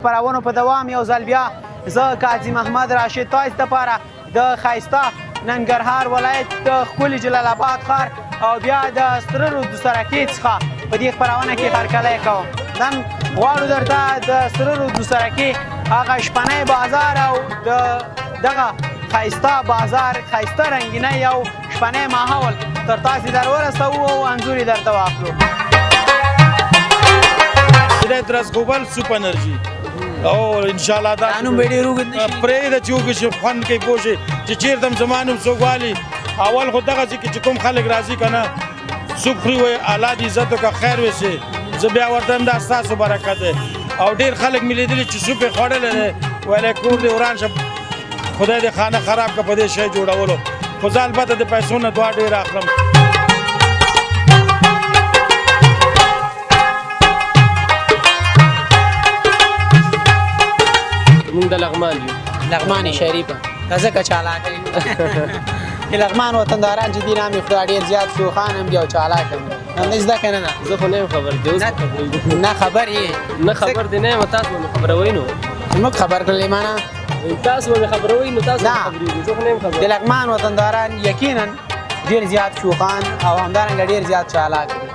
خپرونو په دوام یو ځل بیا زه قاضي محمد راشد تاسو دپاره د ښایسته ننګرهار ولایت د ښکلي جلال آباد ښار او بیا د سره دوسرکۍ څخه په دې خپرونه کې هرکلی کوم. نن غواړو درته د سره دوسرکۍ هغه شپنی بازار او د دغه ښایسته بازار ښایسته رنګینۍ او شپنی ماحول تر تاسې در ورسوو او انځور یې درته واخلو. هدایت رسګوبل سوپ انرژي او انشاءالله دا نوم به ډېر اوږد نه شي پرېږده چې اوږد شي خوند کوي پوه شي چې چېرته هم زما نوم څوک والي اول خو دغسې کې چې کوم خلک راځي که نه سوپ خوري وایي الله دې عزت وکړه خیر وشي زه بیا ورته هم دا ستاسو برکت دی او ډېر خلک مې لیدلي چې سوپ یې خوړلی دی ویلی کور دې وران شه خدای دې خانه خراب کړه په دې شی جوړولو خو زه البته د پیسو نه دعا ډېر اخلم. مونږ د لغمان یو. لغمان شریفه ځکه چالاک دی لغمان وطنداران چې دي نام یې خدای ډېر زیات شوخان هم دي او چالاک هم دي. همدې زده که نه ده زه خو نه یم خبر دی اوس خبرېږو. نه خبر یې نه خبر دی نه یم تاسو به مې خبروئ نو موږ خبر کړلې مانه تاسو به مې خبروئ نو تاسو به خبرېږو زه خو نه یم خبر. د لغمان وطنداران یقینا ډېر زیات شوخان او همدارنګه ډېر زیات چالاک دي.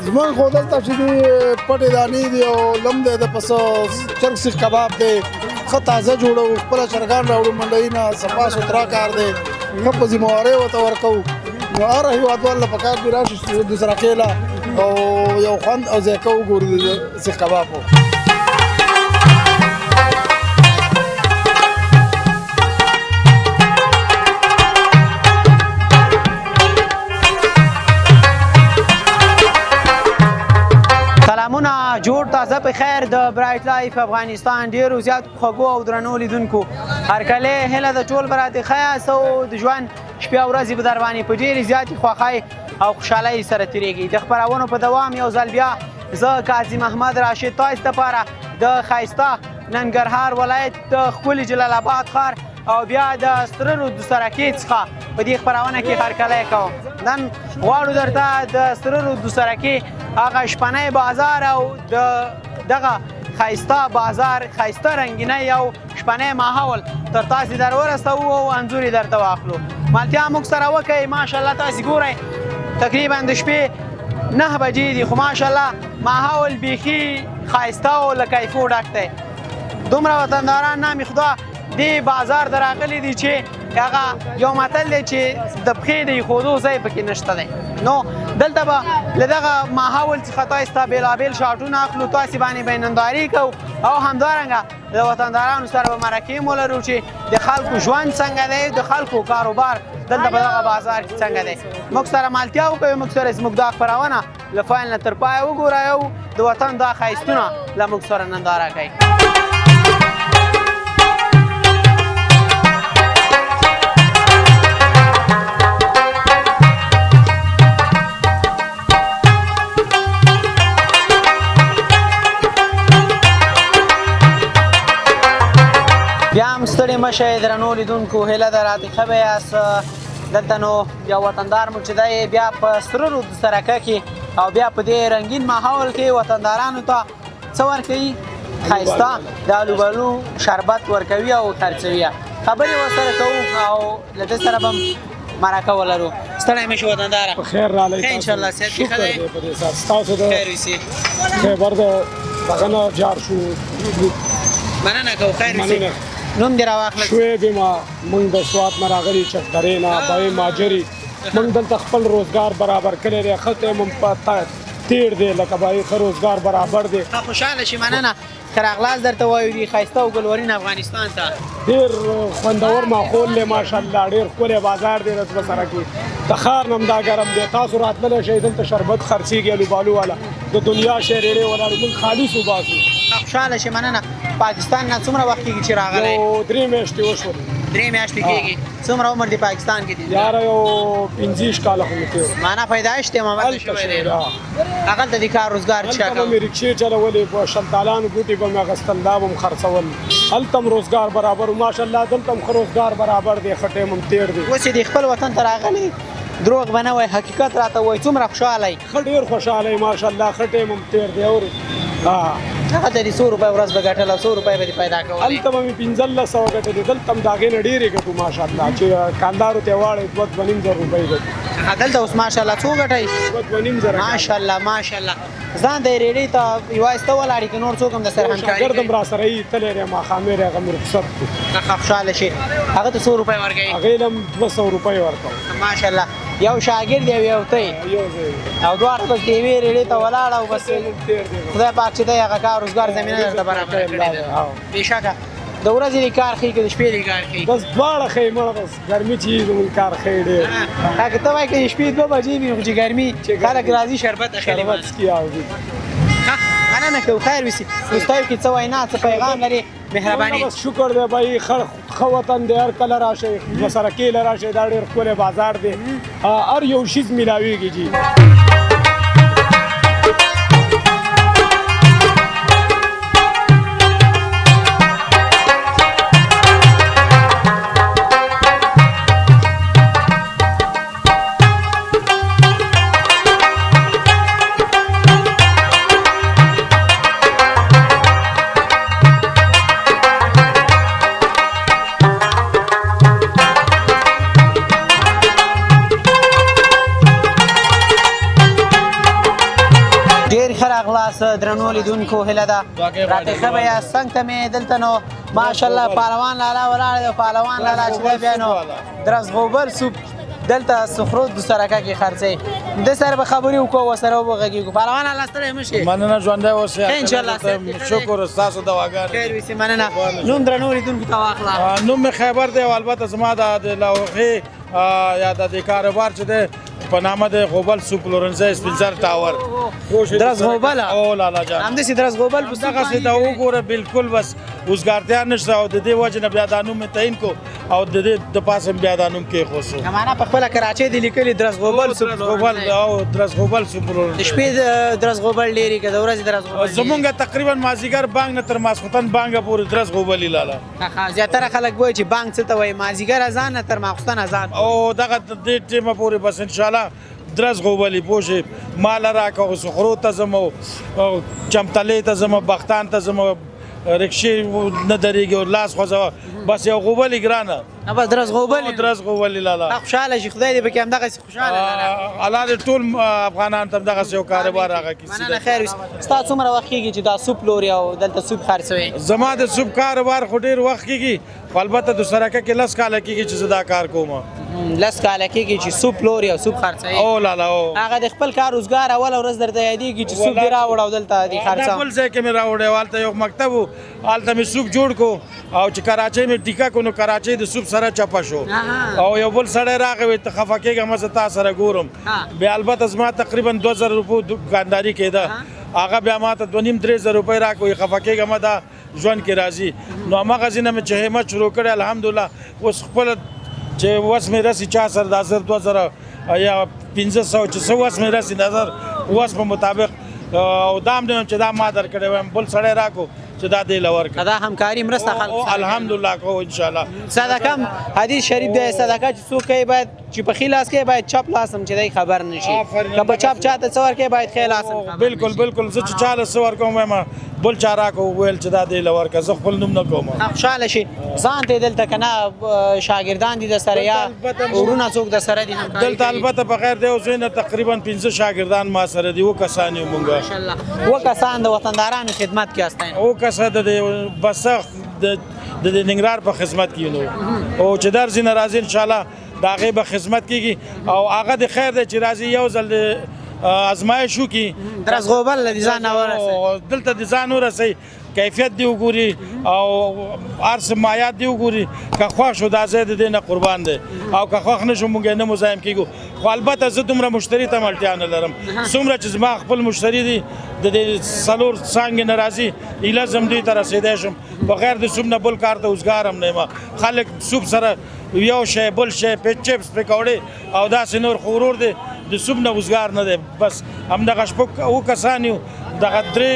زمونږ خو دلته چې دي پټې دانې دي او لم دی د پسه چرګ سیخ کباب دی ښه تازه جوړوو خپله چرګان راوړو منډۍ نه صفا سوتره کار دی ښه په ذمهوارۍ ورته ورکوو نو هر هېوادوال له پکار دي راشي دوسرکۍ له او یو خوند او ذایقه وګوري د سیخ کبابو. سلامونه جوړ تازه په خیر د برایټ لایف افغانستان ډیرو زیات خوږو او درنو لیدونکو هرکلی هیله د ټول به راته ښه یاست او د ژوند شپې او ورځې به در باندې په ډېرې زیاتې خوښۍ او خوشحالۍ سره تېرېږي. د خپرونو په دوام یو ځل بیا زه قاضي محمد راشد تاسو دپاره د ښایسته ننګرهار ولایت د ښکلي جلال آباد ښار او بیا د سره دوسرکۍ څخه په دې خپرونه کې هرکلی کوم. نن غواړو درته د سره دوسرکۍ هغه شپنی بازار او د دغه ښایسته بازار ښایسته رنګینۍ او شپنی ماحول تر تاسې در ورسوو او انځور یې درته واخلو. مالتیا موږ سره وکئ ماشاءالله تاسې ګورئ تقریبا د شپې 9 بجې دي خو ماشاءالله ماحول بیخي ښایسته او له کیفو ډک دی. دومره وطنداران نامې خدا دې بازار ته راغلي دي چې هغه یو متل دی چې د پښې د ایښودو ځای پکې نشته دی. نو دلته به له دغه ماحول څخه تاسو ته بېلابېل شاټونه اخلو تاسې باندې به نندارې کوو او همدارنګه د وطندارانو سره به مرکې مو لرو چې د خلکو ژوند څنګه دی د خلکو کاروبار دلته په دغه بازار کې څنګه دی. موږ سره مالتیا وکوئ موږ سره زموږ دا خپرونه له پیل نه تر پایه وګورئ او د وطن دا ښایستونه له موږ سره ننداره کوئ. بیا هم ستړي مه شئ درنو لیدونکو هیله ده راته ښه به یاست. دلته نو یو وطندار مو چې دی بیا په سره دوسرکه کې او بیا په دې رنګین ماحول کې وطندارانو ته څه ورکوي ښایسته د الوبالو شربت ورکوي او خرڅوي. خبرې ورسره کوو او له دې سره به هم مرکه ولرو. ستړی مه شو وطنداره په خیر رالی ښه انشاءالله صحت دې ښه دی په دې ساعت ستاسو د خیر وسي خیبر د دغه نه جار شو مننه کوو خیر وسي. نوم دې راواخله. شعیب ما موږ د سوات نه راغلي چکدرې نه بای ماجري موږ دلته خپل روزګار برابر کړی دی ښه ټایم هم په تېر دی لکه بای ښه روزګار برابر دی. خوشحاله شي مننه ښه راغلاست درته وایو دې ښایسته او ګلورین افغانستان ته. ډېر خوندور ماحول دی ماشاءالله ډېر ښکلی بازار دی رسمه سره کې د ښار نه هم دا ګرم دی تاسو راتللی شئ دلته شربت خرڅېږي الوبالو والا د دنیا شی ریړې ولاړې موږ خالص وباسو. خوشحاله شي مننه. پاکستان نه څومره وخت کېږي چې راغلی؟ 3 میاشتې وشولې. 3 میاشتې کېږي. څومره عمر دی پاکستان کې دی؟ یاره یو 15 کاله خو مې تېر معنا پیدایش دی مامل شوی دی. هغلته د کار روزګار چا هلته مې رکشې چلولې په شلتالانو ګوټې به مې اخیستل دا به مې خرڅول. هلته هم روزګار برابر و ماشاءالله دلته هم ښه روزګار برابر دی ښه ټایم هم تېر دی. اوس یې د خپل وطن ته راغلی دروغ به نه وایي حقیقت راته وایي څومره خوشحاله یې؟ ښه ډېر خوشحاله یم ماشاءالله ښه ټایم هم تېر دی اور هغه د 100 روپۍ ورځ به ګټل او 100 روپۍ به دې پیدا کولې. هلته به مې 1500 ګټلې دلته هم د هغې نه ډېرې ګټو ماشاءالله چې کاندارو ته یې واړئ 2-2.5 روپۍ ګټو. دلته اوس ماشاءالله څو ګټئ؟ 2.5 ماشاءالله ماشاءالله. ځان د ریډۍ ته یوازې ته ولاړې که نور څوک هم د سره همکاري شاګرد هم راسره یي تللی دی ماښامې دی هغه مې رخصت کړو. هغه خوشحاله شي. هغه ته 100 روپۍ ورکوي؟ هغې له هم 200 روپۍ ورکوم. ماشاءالله. یو شاګرد یو ته یو ځای او دواړه بس د یوې ریډۍ ته ولاړه او بس خدای پاک چې دی هغه کار روزګار زمینه درته برابره کړې ده. بېشکه د ورځې دې کار ښیي که د شپې دې کار ښیي؟ بس دواړه ښیي مړه بس ګرمي چې وي زموږ کار ښیي ډېر. که ته وایې که د شپې 2 بجې وي خو چې ګرمي خلک راځي شربت اخلي. شربت څکي او دي. مننه کوو خیر وسي. دوستایو کې څه وینا څه پیغام لري مهرباني؟ بس شکر دی بھائی ښه وطن دی هر کله راشئ ورسره کیله راشئ دا ډېر ښکلی بازار دی هر یو شیز میلاویږي جي. درنو لیدونکو هیله ده راته ښه به یاست. څنګ ته مې دلته نو ماشاءالله پهلوان لالا ولاړ دی. پهلوان لالا چې دی بیا نو درزغوبل سوپ دلته سخرود د سرکه کې خرڅوي. د سره به خبرې وکړو ورسره وبغږېږو. پهلوان لالا ستړی مه شې. مننه ژوندی اوسې. انشاءالله شکر ستاسو دواګانې. خیر وسي. مننه. نوم درنو لیدونکو ته واخله. نوم مې خیبر دی او البته زما د لوحې یا د دې کاروبار چې دی په نامه د غوبل سو پلورنځی سپین ټاور درزغوبل او لالا جان همداسې درزغوبل په دغسې ته وګوره بالکل بس وزګارتیا نشته او د دې وجې نه بیا دا نوم مې تعین کو او د دې د پاسه بیا دا نوم کېښوسو. معنا په خپله کراچۍ دې لیکلي درزغوبل سو او درزغوبل سو پلورنځی. د شپې درزغوبل ډېرې که د ورځې درزغوبل زمونږ تقریبا مازدیګر بانک نه تر ماسخوتن بانکه پورې درزغوبلي لاله. زیاتره خلک وایي چې بانک څه ته وایي مازدیګر اذان نه تر ماخوستن اذان او دغه دې ټیمه پورې بس انشاءالله درزغوبلي پوه شې ماله راکه سخرو ته ځم او چمتلې ته ځم بختان ته ځم رکشې نه درېږي او لاس خوځوه بس یو غوبلي ګرانه بس درزغوبلي لاله. خوشحاله شي خدای دې پکې همدغسې خوشحاله الله دې ټول افغانان ته همدغسې یو کاروبار هغه مننه خیر وي. ستا څومره وخت کېږي چې دا سوپ پلورې او دلته سوپ خرڅوې؟ زما د سوپ کاروبار خو ډېر وخت کېږي خو البته د سرکه کې 10 کاله کېږي چې زه دا کار کوم. 10 کاله کېږي چې سوپ پلورې او سوپ خرڅوې؟ او لالا او هغه د خپل کار روزګار اوله ورځ درته یادېږي چې سوپ دې راوړه او دلته دې خرڅه؟ بل ځای کې مې راوړی و هلته یو مکتب و هلته مې سوپ جوړ کو او چې کراچۍ مې ټیکه کو نو کراچۍ د سوپ سره چپه شو او یو بل سړی راغی وایي ته خفه کېږه زه تا سره ګورم. بیا البته زما تقریبا 2000 روپو دکانداري کېده هغه بیا ما ته 2,500-3,000 روپۍ راکوي خفه کېږم دا ژوند کې راځي. نو هماغسې نه مې چې همت شروع کړی الحمدلله اوس خپله چې وس مې رسي چا سره د 1000-2000 یا 1500 چې څه وس مې رسي د 1000 وس په مطابق او دا هم نه چې دا ما درکړی وایم بل سړی راکو چې دا دی لور کړه دا همکاري مرسته خلک الحمدلله کو ان شاء الله. صدقه حدیث شریف دی صدقه چې څوک کوي باید چې په ښي لاس کې باید چپ لاس هم چې دی خبر نشي که په چپ چاته څه ورکوي باید ښی لاس هم بالکل زه چې چاله څه ورکوم وایم بل چا راکو ویل چې دا دی لور کړه زه خپل نوم نه کوم. خوشحاله شي ځان ته دلته که نه شاګردان دي د سره یا وروڼه څوک د سره دي دلته البته بغیر دی اوس نه تقریبا 15 شاګردان ما سره دي و کسان یو مونږ ماشاءالله و کسان د وطندارانو خدمت کې هستین او کسه د بسخ د ننګرهار په خدمت کې نو او چې درځي ناراضي ان شاء الله دا غي به خدمت کیږي او هغه د خیر دی چې راځي یو ځل ازمایش وکي درزغوبل د ځان ورسي دلته د ځان ورسي کیفیت دی وګوري او ارس مایات دی وګوري که خوښ شو دا زه د دې نه قربان دی او که خوښ نه شو مونږ نه مزاحم کیږو خو البته زه دومره مشتری ته اړتیا نه لرم څومره چې زما خپل مشتری دي د دې څلور څانګې نه راځي ایله زم دوی ته رسېدی شم بغیر د سوب نه بل کار ته اوسګار هم نه یم خلک سوب سره یو شی بل شی چپس پکوړې او داسې نور خو ورور دی د سوب نه اوسګار نه دی بس همدغه شپږ اووه کسان یو دغه درې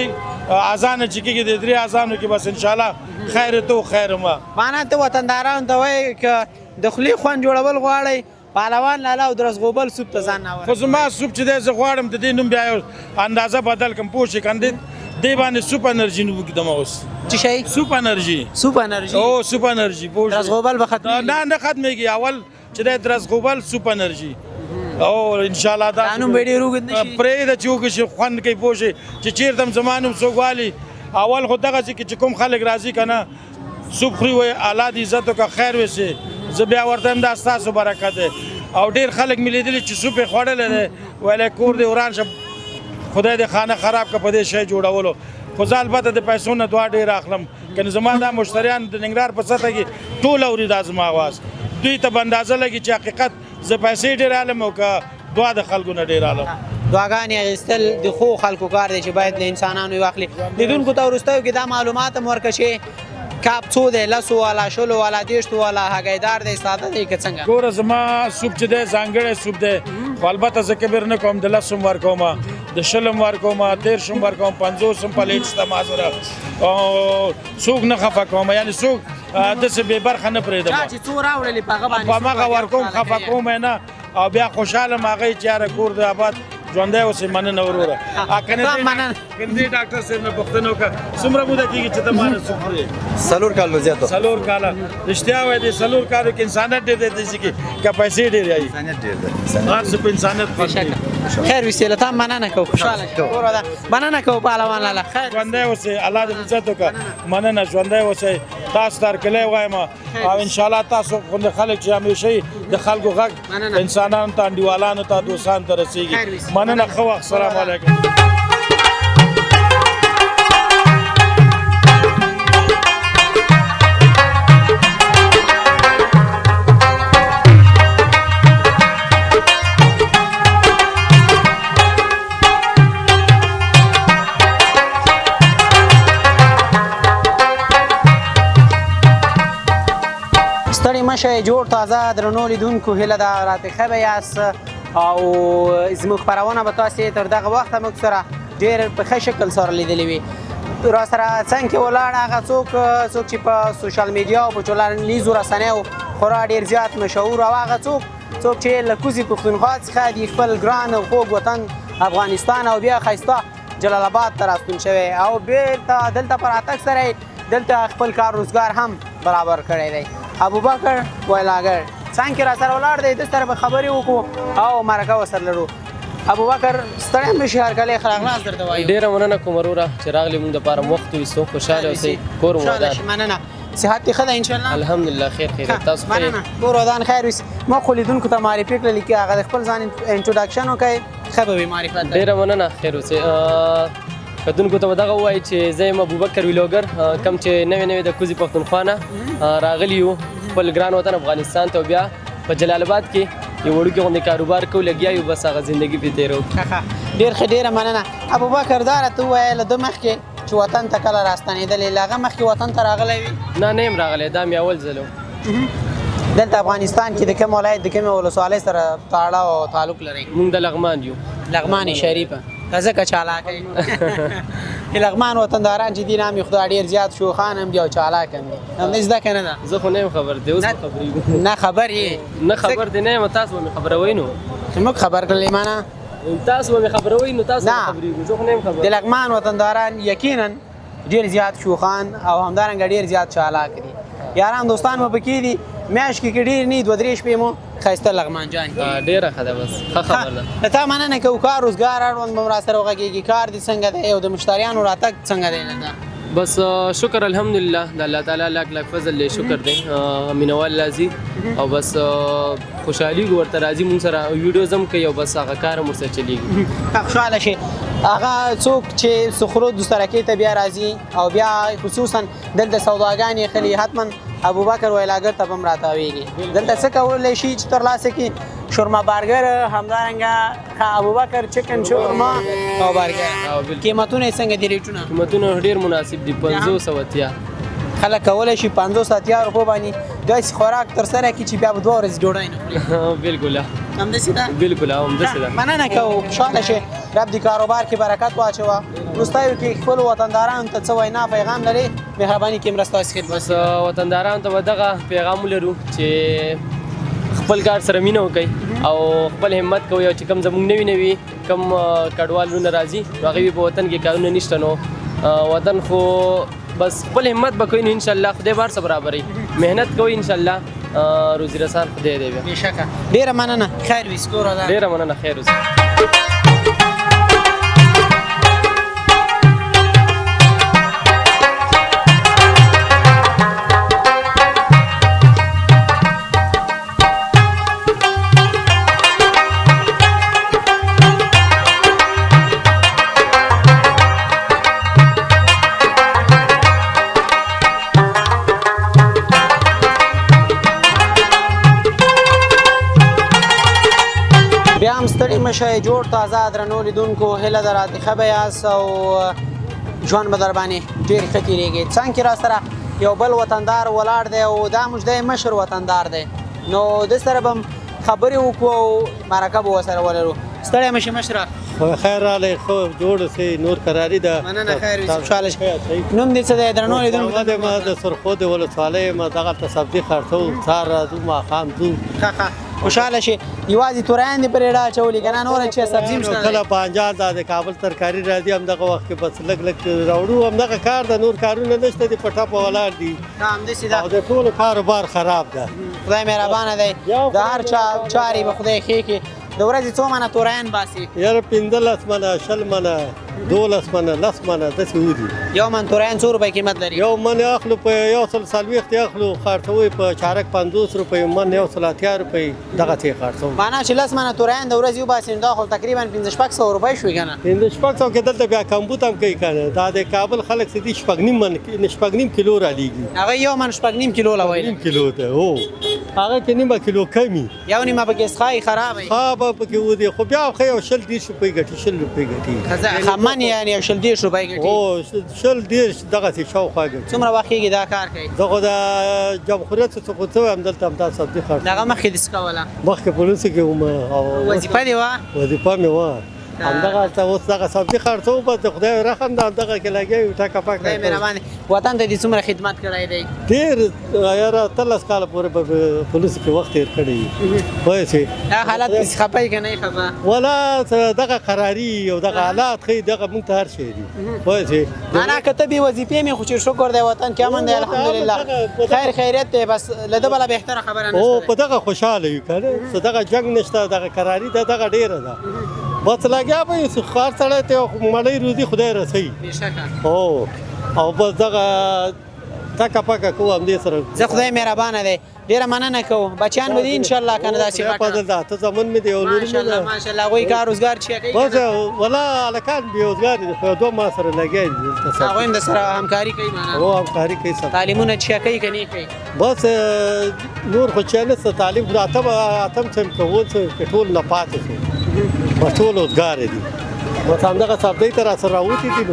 اذان چې کېږي د درې اذانو کې بس انشاءالله خیر تو خیر ما معنا ته وطندارانو ته وایي که د خولې خوند جوړول غواړئ پهلوان لالا او درزغوبل سوپ ته ځان خو زما سوپ چې دی زه غواړم د دې نوم بیا یو اندازه بدل کړم پوه شئ کنه دې باندې سوپ انرژي نوم وږدم اوس څه شی سوپ انرژي سوپ انرژي او سوپ انرژي پوه شئ درزغوبل به ختمېږي نه ختمېږي اول چې دی درزغوبل سوپ انرژي او انشاءالله دا نوم به ډېر اوږد نه شي پرېږده چې وږي شي خوند کوي پوه شئ چې چېرته هم زما نوم څوک والي اول خو دغسې کې چې کوم خلک راځي که نه سوپ خوري وایي الله دې عزت وکړه خیر وسي زه بیا ورته هم دا ستاسو برکت دی او ډېر خلک مې لیدلي چې سوپ یې خوړلی دی ویلی کور دې وران شه خدای دې خانه خراب کړه په دې شی جوړولو خو زه البته د پیسو نه دعا ډېر اخلم که زما دا مشتریان د ننګرهار په سطحه کې ټول اوري دا زما اواز دوی ته به اندازه لګي چې حقیقت زه پیسې ډېر عالم او که دعا د خلکو نه ډېر عالم دعاګانې اخیستل د ښو خلکو کار دی چې باید له انسانانو یې واخلي لیدونکو ته وروستیو کې دا معلومات هم ورکړه چې کاپ څو دی لسو والا شلو والا دېرشتو والا هګیدار دی ساده دی که څنګه ګوره زما سوپ چې دی ځانګړی سوپ دی خو البته زه کبر نه کوم د لسو هم ورکوم د شلو هم ورکوم دېرشو هم ورکوم پنځوس هم پلیټ شته ما سره او څوک نه خفه کوم یعنې څوک داسې بې برخه نه پرېږدم چې څو راوړلې په هغه باندې په هماغه ورکوم خفه کوم یې نه او بیا خوشحاله م هغه یې چې یاره کور د آباد ژوندی اوسې مننه وروره که دې ډاکټر صاحب نه پوښتنه وکړه څومره موده کېږي چې ته ما نه سوپ خورې 4 کالو زیاته 4 کاله رښتیا وایي د 4 کالو کې انسانیت ډېر دی داسې کې که پیسې ډېرې وایي انسانیت ډېر دی هر څه په انسانیت باندې خیر وسیله ته مننه کوو خوشحاله شو مننه کوو پهلوان لالا خیر ژوندی اوسئ الله دې عزت وکړه مننه ژوندی اوسئ تاسو ته هرکلی وایم او انشاءالله تاسو غوندې خلک چې همیشه د خلکو غږ انسانانو ته انډیوالانو ته دوستانو ته رسېږي مننه ښه وخت السلام علیکم ستړي مشه جوړ تازه درنو لیدونکو هیله ده راته ښه به یاست او زموږ خپرونه به تاسې تر دغه وخته موږ سره ډېر په ښه شکل سره لیدلې وي را سره څنګ کې ولاړ هغه څوک چې په سوشل میډیا او په ټولنیزو رسنیو خورا ډېر زیات مشهور او هغه څوک چې له کوزې پښتونخوا څخه د خپل ګران او خوږ وطن افغانستان او بیا ښایسته جلال آباد ته راستون شوی او بېرته دلته په راتګ سره دلته خپل کار روزګار هم برابر کړی دی ابوبکر ویلاګر څنګه کې را سره ولاړ دی د سره به خبرې وکړو او مرکه ورسره لرو ابوبکر ستړی هم نشي هرکلی ښه راغلاست درته وایو ډېره مننه کوم وروره چې راغلې موږ دپاره وخت ویستو خوشحاله اوسئ کور مو ودان مننه صحت دې ښه ده انشاءالله الحمدلله خیر خیریت تاسو ښه مننه کور ودان خیر وي ما خو لیدونکو ته معرفي کړلې چې هغه د خپل ځان انټروډکشن وکړي ښه به وي معرفت ډېره مننه خیر اوسئ کتونکو ته به دغه ووایي چې زه یم ابوبکر ویلوګر کوم چې نوې د کوزې پښتونخوا نه راغلي یو خپل ګران وطن افغانستان ته بیا په جلال آباد کې یو وړوکی غوندې کاروبار کوو لګیا یو بس هغه زندګي پرې تېروو ډېر ښه ډېره مننه ابوبکر دا راته ووایه له ده مخکې چې وطن ته کله راستنېدلې له هغه مخکې وطن ته راغلی وي نه یم راغلی دا مې اول ځل و دلته افغانستان کې د کوم ولایت د کومې ولسوالۍ سره تاړه او تعلق لرئ موږ د لغمان یو لغمان شریفه ته ځکه چالاکی لغمان وطنداران چې دي نام یې خدای ډېر زیات شوخان هم دي او چالاک هم دي همدې زده که نه ده زه خو نه یم خبر دی اوس به خبرېږو نه خبر یې نه خبر دی نه یم تاسو به مې خبروئ نو چې موږ خبر کړلې مانه تاسو به مې خبروئ نو تاسو به خبرېږو زه خو نه یم خبر د لغمان وطنداران یقینا ډېر زیات شوخان او همدارنګه ډېر زیات چالاک دي یاران دوستان مو پکې دي میاشت کې ډېر نه 2-3 شپې مو ښایسته لغمان جان ډېره ښه ده بس ښه خبر ده د تا مننه کوو کار روزګار اړوند به م راسره وغږېږي کار دې څنګه دی او د مشتریانو راتګ څنګه دی دلته بس شکر الحمدلله د الله تعالی لاک لاک فضل دی شکر دی مینوال راځي او بس خوشحالي ورته راځي مونږ سره ویډیوز هم کوي او بس هغه کار هم ورسره چلیږي خوشحاله شي هغه څوک چې سخرو دوسترکۍ ته بیا راځي او بیا خصوصا دلته سوداګانې خلي حتما ابوبکر ویلاګر ته به هم راتاویږي دلته څه کولی شي چې ترلاسه کړي شورما بارګر همدارنګه ابوبکر چکن شورما او بارګر قیمتونه یې څنګه دي ریټونه قیمتونه ډېر مناسب دي 580 خلک کولی شي 50 اتیا روپو باندې داسې خوراک ترسره کړي چې بیا به 2 ورځې ډوډۍ نه خوري. بالکل همداسې ده؟ بالکل همداسې ده. مننه کوو، خوشحاله شئ، رب دې کاروبار کې برکت واچوه. وروستیو کې خپلو وطندارانو ته څه وینا پیغام لرې؟ مهرباني کې مرسته ستاسې خدمت. بس وطندارانو ته به دغه پیغام ولرو چې خپل کار سره مینه وکړئ او خپل همت کوئ او چې کوم زموږ نوي نوي کوم کډوال ورونه راځي نو هغوی په وطن کې کارونه نشته نو وطن خو بس خپل همت به کوئ نو انشاءالله خدای بار څه برابروي. محنت کوئ انشاءالله روزي رسان خدای دی بیا. بېشکه ډېره مننه، خیر وي، سکور ادا. ډېره مننه، خیر اوسئ. بیا هم ستړي مه شئ، جوړ تازه درنو لیدونکو، هیله ده راته ښه به یاست او ژوند به در باندې ډېر ښه تېرېږي. څنګ کې را سره یو بل وطندار ولاړ دی او دا موږ دی مشر وطندار دی، نو د سره به هم خبرې وکړو او مرکه به ورسره ولرو. ستړی مه شي مشره. خیر راغلی، ښه جوړ اوسئ، نور قراري ده. مننه، خیر وي، خوشحاله شئ. نوم دې څه دی درنو لیدونکو؟ ما د سرخود ولسوالۍ یم، دغلته سبزي خرڅوو، سهار راځو ماښام ځو. ښه ښه، خوشحاله شي. یوازې تورایان دې پرې اچولي که نه نور چې سبزي هم شته؟ کله بانجان دا د کابل ترکاري راځي، همدغه وخت کې بس لږ لږ راوړو، همدغه کار ده، نور کارونه نشته دي، په ټپه ولاړ دي همداسې ده. او د ټولو کاروبار خراب ده. خدای مهربانه دی، د هر چا چارې به خدای ښې کړي. د ورځې څو منه تورایان باسي؟ یاره 15 منه، 20 منه، 12 منه، 10 منه، داسې ودي. یو من تورایان څو روپۍ قیمت لري؟ یو من اخلو په 140 اخلو، خرڅوي په چارک 50 روپۍ، من 180 روپۍ، دغسې خرڅوو. معنا چې 10 منه تورایان د ورځې وباسي نو دا خو تقریبا 1500 روپۍ شوي که نه؟ 1500 کې دلته بیا کمبود هم کوي که نه، دا د کابل خلک څه دي 6.5 کیلو رالیږي. هغه یو من 6.5 کیلو لا ویل. 9 کیلو ته هو، هغه کې نیمه کیلو کمی، یو نیمه پکې سخای خراب وي. ها به پکې ودی، خو بیا خو یو 20 روپۍ ګټي، 20 روپۍ ګټي. خمن یعنی 20 روپۍ ګټي. او 20 دغسې شاوخوا ګټي. څومره وخت کېږي دا کار کوي؟ زه خو د جمهوریت څخه څه وایم، دلته همدا سبزي خرڅوم. دغه مخکې دې څه کوله؟ مخکې پولیسو کې وم او وظیفه دې وه؟ وظیفه مې وه، همدغه اوس دغه سبزي خرڅوم، بس د خدای رحم ده، همدغه کې لګیا یو ټکه پکه. خدای مهربان دی. وطن ته دې څومره خدمت کړی دی؟ ډېر یاره 13 کاله پورې به پولیسو کې وخت تېر کړی وي. پوه شوې؟ دا حالت پسې خفه یې که نه یې خفه؟ ولا دغه قراري او دغه حالات ښیي، دغه موږ ته هر شی دي. پوه شوې؟ معنا که ته بې وظیفې مې خو چې شکر دی وطن کې امن دی الحمدلله، خیر خیریت دی، بس له ده بله بهتره خبره نشته. او په دغه خوشحاله یو که نه، څه دغه جنګ نشته، دغه قراري ده، دغه ډېره ده، بس لګیا به یې هر سړی ته مړۍ روزي خدای رسوي. بېشکه. او بس دغه ټکه پکه کوو همدې سره. زه خدای مهربانه دی، ډېره مننه کوو. بچیان به دي انشاءالله که نه داسې غټه؟ فضل ده، ته زمون مې دی او لور مې ماشاءالله ده. ماشاءالله هغوی کار روزګار چې کوي بس ولا هلکان بېروزګار دي، خو یو دوه ما سره لګیا دي دلته. هغوی هم د سره همکاري کوي معنا؟ هو همکاري کوي سره. تعلیمونه چې کوي که نه کوي؟ بس نور خو چې نشته تعلیم، خو اتم صنف کې اوس کې ټول نه پاتې شو، بس ټول روزګار دي، بس همدغه سبزۍ ته راسره راوتي دي.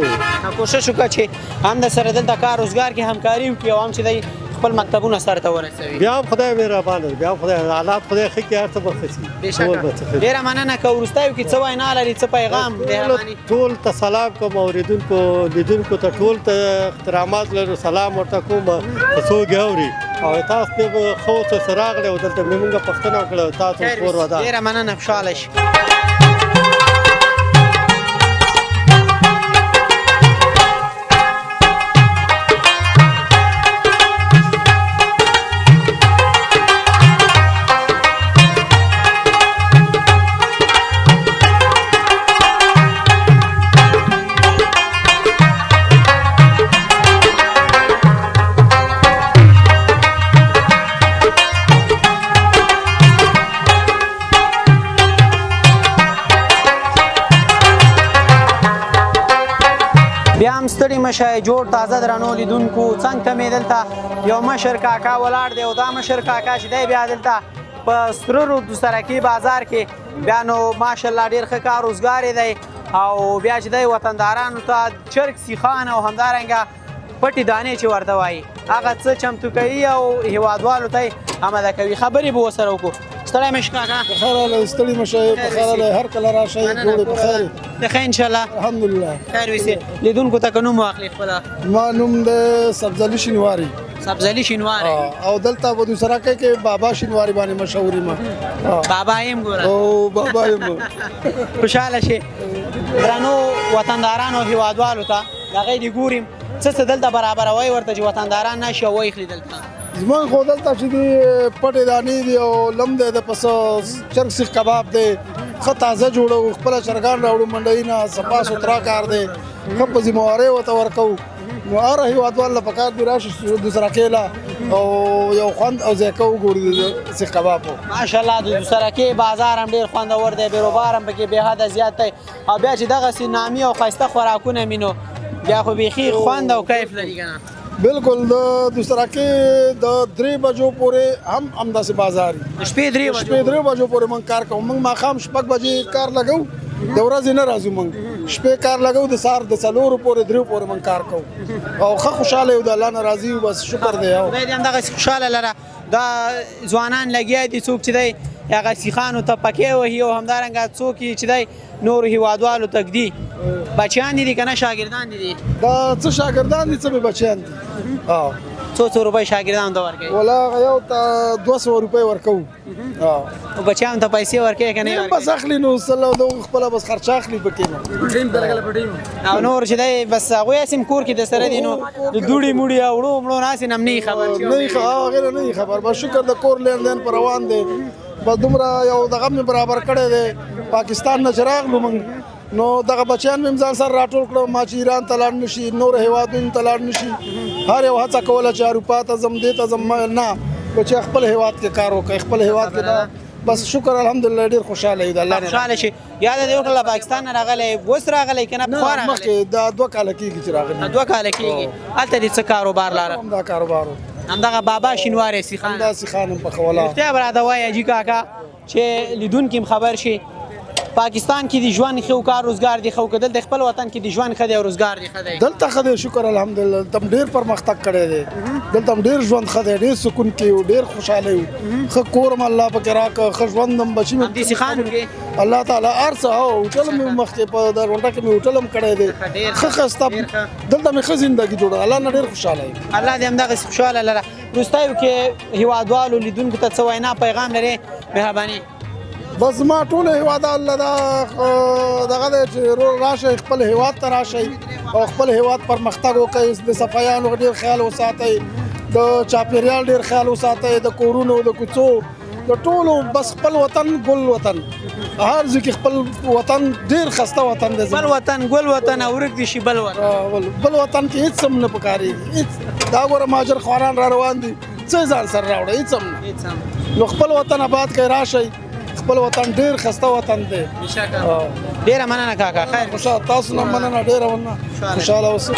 نو کوشش وکړه چې هم د سره دلته کار روزګار کې همکاري وکړي او هم چې دی خپل مکتبونه سر ته ورسوي. بیا هم خدای مهربانه دی، بیا هم خدای حالات خدای ښه کړي، هر څه به ښه شي. بېشکه ډېره مننه کوو. وروستیو کې څه وینا لري، څه پیغام؟ مهرباني. ټول ته سلام کوم، اورېدونکو لیدونکو ته ټول ته احترامات لرو، سلام ورته کوم که څوک اوري. او تاسو ته به ښه اوسه راغلی او دلته مې مونږ پوښتنه وکړه، تاسو کور ودان. ډېره مننه، خوشحاله شي. بیا هم ستړي مه شئ، جوړ تازه درنو لیدونکو، څنګ ته مې دلته یو مشر کاکا ولاړ دی او دا مشر کاکا چې دی بیا دلته په سره رود سرکي بازار کې بیا نو ماشاءالله ډېر ښه کار روزګار دی او بیا چې دی وطندارانو ته چرګ سیخان او همدارنګه پټې دانې چې ورته وایي هغه څه چمتو کوي او هیوادوالو ته یې اماده کوي. خبرې به ورسره وکړو. ستړی مه شې کاکا. بخیر راغلی، ستړي مه شئ، بخیر راغلی، هر کله راشئ، جوړې په خیر. د ښه انشاءالله الحمدلله. خیر ویسې. لیدونکو ته که نوم واخلې خپله. ما نوم د سبزلي شینواري سبزلي شینواری او دلته په دوسرا کې بابا شینواري باندې مشهوري ما. بابا یم ګوره او بابا یم. خوشحاله شي. درنو وطندارانو هیوادوالو ته د هغې دې ګوریم څه څه دلته برابروئ ورته چې وطنداران راشي او ویخلي دلته. زمونږ خو دلته چې دي پټې دانې دي او لم دی د پسه چرګ سیخ کباب دی، ښه تازه جوړوو، خپله چرګان راوړو منډۍ نه، صفا سوترا کار دی، ښه په ذمهوارۍ ورته ورکوو. نو هر هیوادوال له پکار دي راشي دوسرا کې او یو خوند او ذایقه وګوري د سیخ کبابو. ماشاءالله د دوسرکې بازار هم ډېر خوندور دی، بیروبار هم پکې بېحده زیات دی او بیا چې دغسې نامي او ښایسته خوراکونه مینو بیا خو بیخي خوند او کیف لري که نه. بالکل د دوسرا کې د 3 بجو پورې هم همداسې بازار د شپې 3 بجو پورې موږ کار کوو. موږ ماښام 6 بجې کار لګو، د ورځې نه راځو، موږ شپې کار لګو، د سهار د 4 پورې 3 پورې موږ کار کوو او ښه خوشحاله یو، د الله نه راضي یو، بس شکر دی. خدای دې همدغسې خوشحاله لره. دا ځوانان لګیا دي څوک چې دی هغه سیخانو ته پکې وهي او همدارنګه څوک چې دی نورو هیوادوالو ته ږدي. بچیان دي که نه شاګردان دي؟ دا څه شاګردان دي څه مې بچیان دي. څو روپۍ شاګردانو ته ورکوي؟ ولا هغه یو ته 200 روپۍ ورکوو. او بچیانو ته پیسې ورکوي که نه؟ بس اخلي نو سل د خپله بس خرچه اخلي پکې نو. او نور چې دی بس هغوی هسې هم کور کې د سره دي نو د دوړې موړې او وړو مړو نه هسې نه هم نه خبر. هغې نه خبر، بس شکر د کور لین دین پر روان دی. بس دومره یو دغه مې برابر کړی دی پاکستان نه چې راغلو موږ نو دغه بچیان مې ځان سره راټول کړو ما چې ایران ته لاړ نه شي، نور هیوادونو ته لاړ نه شي. هر یو هڅه کوله چې اروپا ته ځم، دې ته ځم، نه چې خپل هیواد کې کار وکړئ، خپل هیواد کې. بس شکر الحمدلله ډېر خوشحاله یو د الله نه. خوشحاله شي. یاد دې وکړه پاکستان نه راغلی اوس راغلی که نه پخوا راغلی؟ مخکې دا 2 کاله کېږي چې راغلی. 2 کاله کېږي. هلته دې څه کاروبار لاره؟ همدا کاروبار و. همدغه بابا شینواری سیخان. همدا سیخان هم پخوله. رښتیا به راته وایه حاجي کاکا چې لیدونکي هم خبر شي پاکستان کې د ژوند ښه او کار روزګار دی ښه او که دلته خپل وطن کې د ژوند ښه دی او روزګار دی ښه دی؟ دلته ښه دی شکر الحمدلله. دلته هم ډېر پرمختګ کړی دی، دلته هم ډېر ژوند ښه دی، ډېر سکون کې یو، ډېر خوشحاله یو، ښه کور هم الله پکې راکړه، ښه ژوند هم بچي همدې سیخانو کې الله تعالی هر څه. هوټل مې مخکې په درونټه کې مې هوټل هم کړی دی، ښه ښایسته دلته مې ښه زندګي جوړه، الله نه ډېر خوشحاله یم. الله دې همدغسې خوشحاله لره. وروستیو کې هیوادوالو لیدونکو ته څه وینا پیغام لرې؟ مهرباني. بس ما ټول هیوادوال دا دغه دی چې راشئ خپل هیواد ته راشئ او خپل هیواد پرمختګ وکړئ، د صفایانو ډېر خیال وساتئ، د چاپېریال ډېر خیال وساتئ، د کورونو د کوڅو د ټولو. بس خپل وطن ګل وطن، هر ځای کې خپل وطن ډېر ښایسته وطن دی. بل وطن ګل وطن او ورک دي شي بل وطن. بل وطن کې هېڅ هم نه پکارېږي، هېڅ. دا ګوره مهاجر خواران را روان دي، څه ځان سره راوړه؟ هېڅ هم نه. نو خپل وطن آباد کړئ، راشئ خپل وطن ډېر ښایسته وطن دی. ډېره مننه کاکا. خیر خوشحاله تاسو نه مننه، ډېره مننه، خوشحاله اوسئ.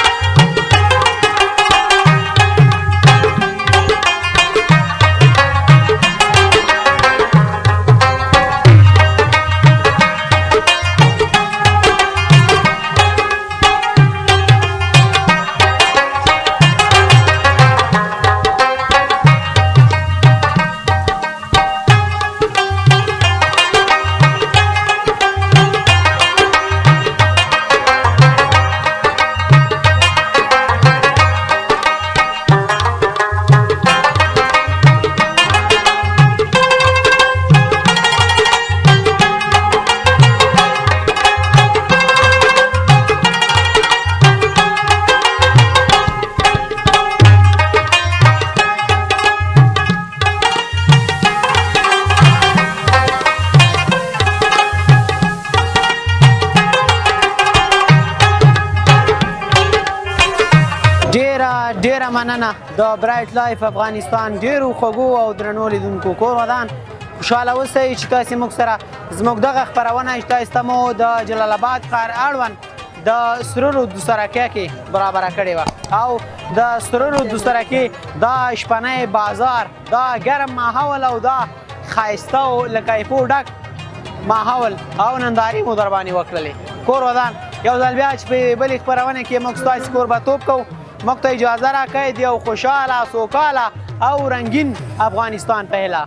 ډیره مننه د برایټ لایف افغانستان ډیرو خوږو او درنو لیدونکو. کور ودان خوشحاله اوسئ چې تاسې موږ سره زموږ دغه خپرونه چې تاسو ته مو د جلال آباد ښار اړوند د سرورو دوسرکۍ کې برابره کړې وه او د سرورو دوسرکۍ دا شپنی بازار، دا ګرم ماحول او دا ښایسته او له کیفو ډک ماحول او نندارې مو در باندې وکړلې. کور ودان یو ځل بیا چې په بلې خپرونه کې موږ ستاسې کوربهتوب کوو. موږ ته اجازه راکړئ د یو خوشحاله سوکاله او رنګین افغانستان په هیله